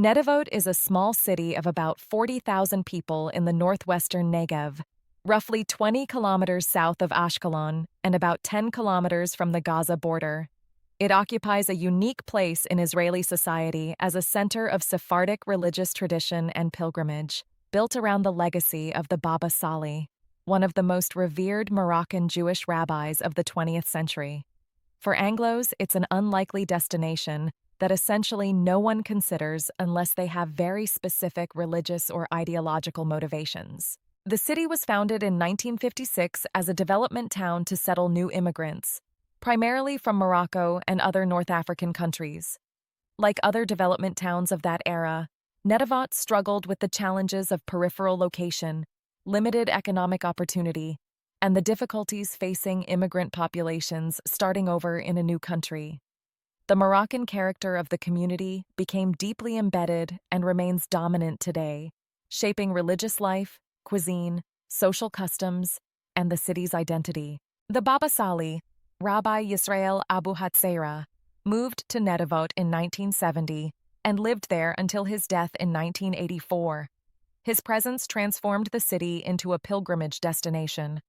Netivot is a small city of about 40,000 people in the northwestern Negev, roughly 20 kilometers south of Ashkelon and about 10 kilometers from the Gaza border. It occupies a unique place in Israeli society as a center of Sephardic religious tradition and pilgrimage, built around the legacy of the Baba Sali, one of the most revered Moroccan Jewish rabbis of the 20th century. For Anglos, it's an unlikely destination that essentially no one considers unless they have very specific religious or ideological motivations. The city was founded in 1956 as a development town to settle new immigrants, primarily from Morocco and other North African countries. Like other development towns of that era, Netivot struggled with the challenges of peripheral location, limited economic opportunity, and the difficulties facing immigrant populations starting over in a new country. The Moroccan character of the community became deeply embedded and remains dominant today, shaping religious life, cuisine, social customs, and the city's identity. The Baba Sali, Rabbi Yisrael Abu Hatzairah, moved to Netivot in 1970 and lived there until his death in 1984. His presence transformed the city into a pilgrimage destination.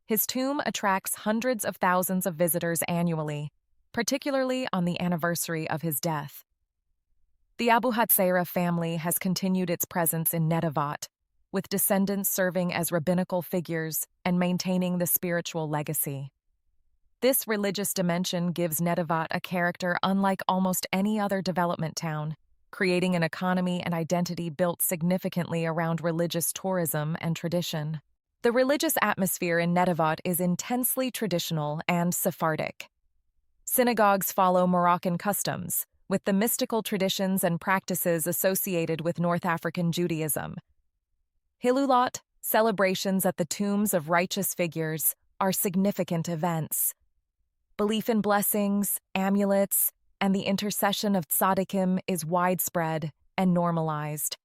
His tomb attracts hundreds of thousands of visitors annually, particularly on the anniversary of his death. The Abu Hatzairah family has continued its presence in Netivot, with descendants serving as rabbinical figures and maintaining the spiritual legacy. This religious dimension gives Netivot a character unlike almost any other development town, creating an economy and identity built significantly around religious tourism and tradition. The religious atmosphere in Netivot is intensely traditional and Sephardic. Synagogues follow Moroccan customs, with the mystical traditions and practices associated with North African Judaism. Hilulot, celebrations at the tombs of righteous figures, are significant events. Belief in blessings, amulets, and the intercession of tzaddikim is widespread and normalized.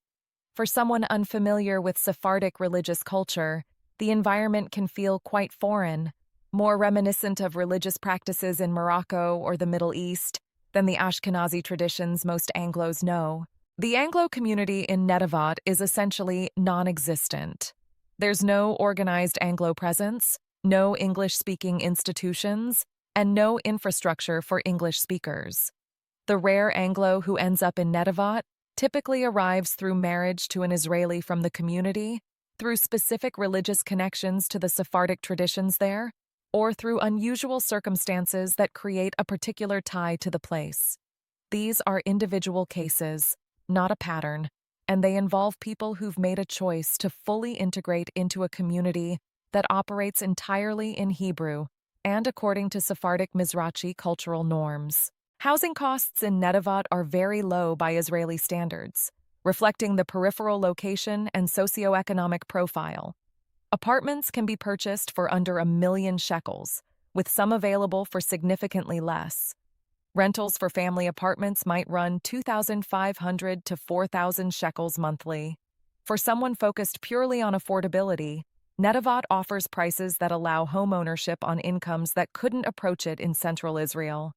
For someone unfamiliar with Sephardic religious culture, the environment can feel quite foreign, more reminiscent of religious practices in Morocco or the Middle East than the Ashkenazi traditions most Anglos know. The Anglo community in Netivot is essentially non-existent. There's no organized Anglo presence, no English-speaking institutions, and no infrastructure for English speakers. The rare Anglo who ends up in Netivot typically arrives through marriage to an Israeli from the community, through specific religious connections to the Sephardic traditions there, or through unusual circumstances that create a particular tie to the place. These are individual cases, not a pattern, and they involve people who've made a choice to fully integrate into a community that operates entirely in Hebrew and according to Sephardic Mizrachi cultural norms. Housing costs in Netivot are very low by Israeli standards, reflecting the peripheral location and socioeconomic profile. Apartments can be purchased for under 1 million shekels, with some available for significantly less. Rentals for family apartments might run 2,500 to 4,000 shekels monthly. For someone focused purely on affordability, Netivot offers prices that allow homeownership on incomes that couldn't approach it in central Israel.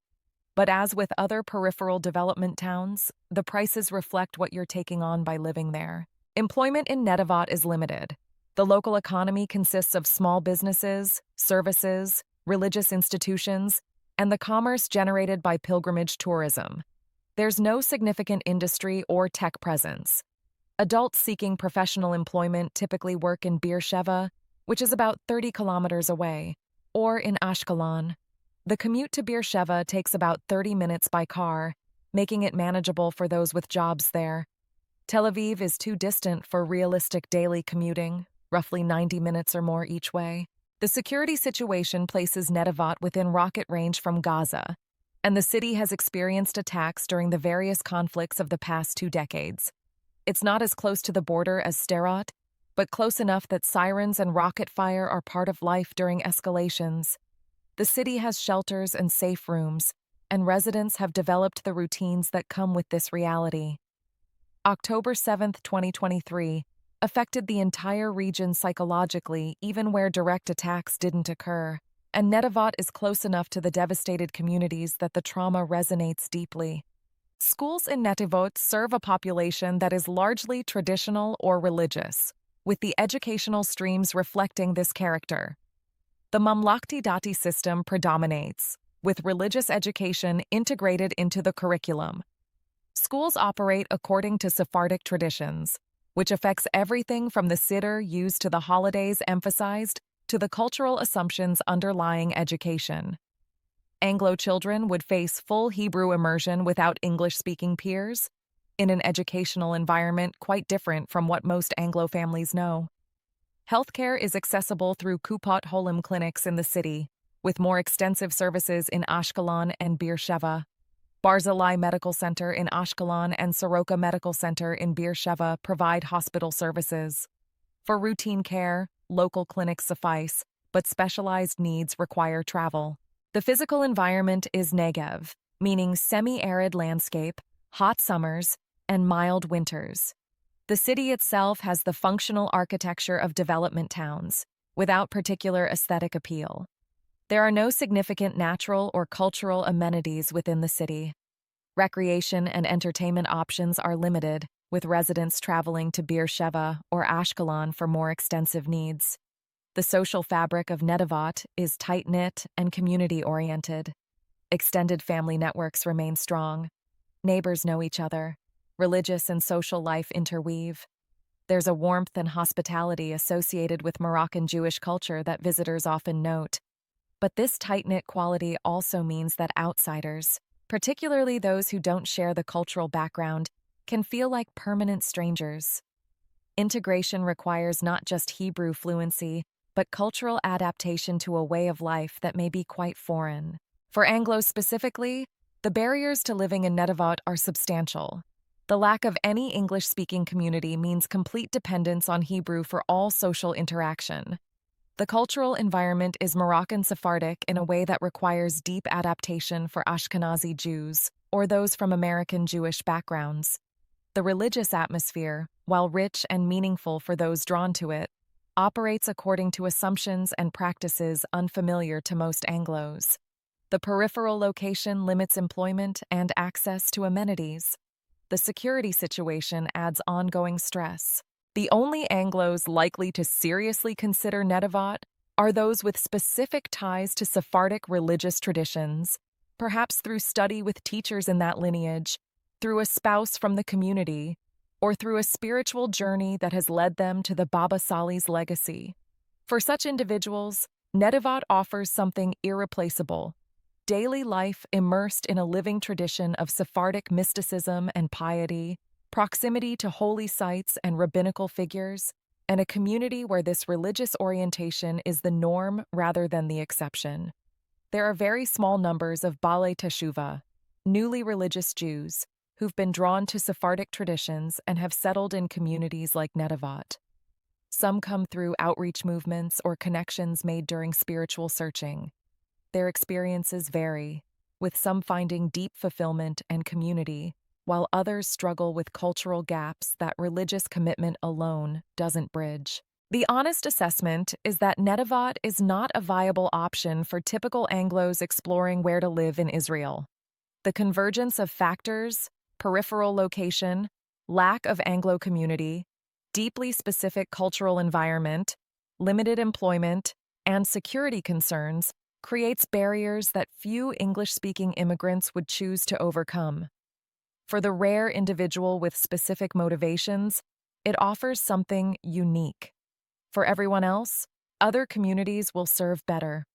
But as with other peripheral development towns, the prices reflect what you're taking on by living there. Employment in Netivot is limited. The local economy consists of small businesses, services, religious institutions, and the commerce generated by pilgrimage tourism. There's no significant industry or tech presence. Adults seeking professional employment typically work in Beersheba, which is about 30 kilometers away, or in Ashkelon. The commute to Beersheba takes about 30 minutes by car, making it manageable for those with jobs there. Tel Aviv is too distant for realistic daily commuting, roughly 90 minutes or more each way. The security situation places Netivot within rocket range from Gaza, and the city has experienced attacks during the various conflicts of the past 2 decades. It's not as close to the border as Sderot, but close enough that sirens and rocket fire are part of life during escalations. The city has shelters and safe rooms, and residents have developed the routines that come with this reality. October 7, 2023, affected the entire region psychologically, even where direct attacks didn't occur, and Netivot is close enough to the devastated communities that the trauma resonates deeply. Schools in Netivot serve a population that is largely traditional or religious, with the educational streams reflecting this character. The Mamlakti Dati system predominates, with religious education integrated into the curriculum. Schools operate according to Sephardic traditions, which affects everything from the siddur used to the holidays emphasized to the cultural assumptions underlying education. Anglo children would face full Hebrew immersion without English-speaking peers, in an educational environment quite different from what most Anglo families know. Healthcare is accessible through Kupot Holim clinics in the city, with more extensive services in Ashkelon and Beersheba. Barzilai Medical Center in Ashkelon and Soroka Medical Center in Beersheba provide hospital services. For routine care, local clinics suffice, but specialized needs require travel. The physical environment is Negev, meaning semi-arid landscape, hot summers, and mild winters. The city itself has the functional architecture of development towns, without particular aesthetic appeal. There are no significant natural or cultural amenities within the city. Recreation and entertainment options are limited, with residents traveling to Beersheba or Ashkelon for more extensive needs. The social fabric of Netivot is tight-knit and community-oriented. Extended family networks remain strong. Neighbors know each other. Religious and social life interweave. There's a warmth and hospitality associated with Moroccan Jewish culture that visitors often note. But this tight-knit quality also means that outsiders, particularly those who don't share the cultural background, can feel like permanent strangers. Integration requires not just Hebrew fluency, but cultural adaptation to a way of life that may be quite foreign. For Anglos specifically, the barriers to living in Netivot are substantial. The lack of any English-speaking community means complete dependence on Hebrew for all social interaction. The cultural environment is Moroccan Sephardic in a way that requires deep adaptation for Ashkenazi Jews or those from American Jewish backgrounds. The religious atmosphere, while rich and meaningful for those drawn to it, operates according to assumptions and practices unfamiliar to most Anglos. The peripheral location limits employment and access to amenities. The security situation adds ongoing stress. The only Anglos likely to seriously consider Netivot are those with specific ties to Sephardic religious traditions, perhaps through study with teachers in that lineage, through a spouse from the community, or through a spiritual journey that has led them to the Baba Sali's legacy. For such individuals, Netivot offers something irreplaceable: daily life immersed in a living tradition of Sephardic mysticism and piety, proximity to holy sites and rabbinical figures, and a community where this religious orientation is the norm rather than the exception. There are very small numbers of Balei Teshuvah, newly religious Jews, who've been drawn to Sephardic traditions and have settled in communities like Netivot. Some come through outreach movements or connections made during spiritual searching. Their experiences vary, with some finding deep fulfillment and community, while others struggle with cultural gaps that religious commitment alone doesn't bridge. The honest assessment is that Netivot is not a viable option for typical Anglos exploring where to live in Israel. The convergence of factors, peripheral location, lack of Anglo community, deeply specific cultural environment, limited employment, and security concerns creates barriers that few English-speaking immigrants would choose to overcome. For the rare individual with specific motivations, it offers something unique. For everyone else, other communities will serve better.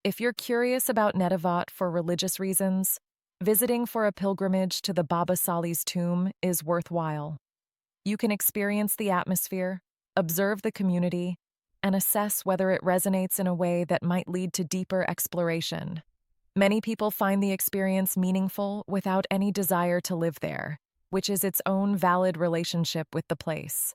If you're curious about Netivot for religious reasons, visiting for a pilgrimage to the Baba Sali's tomb is worthwhile. You can experience the atmosphere, observe the community, and assess whether it resonates in a way that might lead to deeper exploration. Many people find the experience meaningful without any desire to live there, which is its own valid relationship with the place.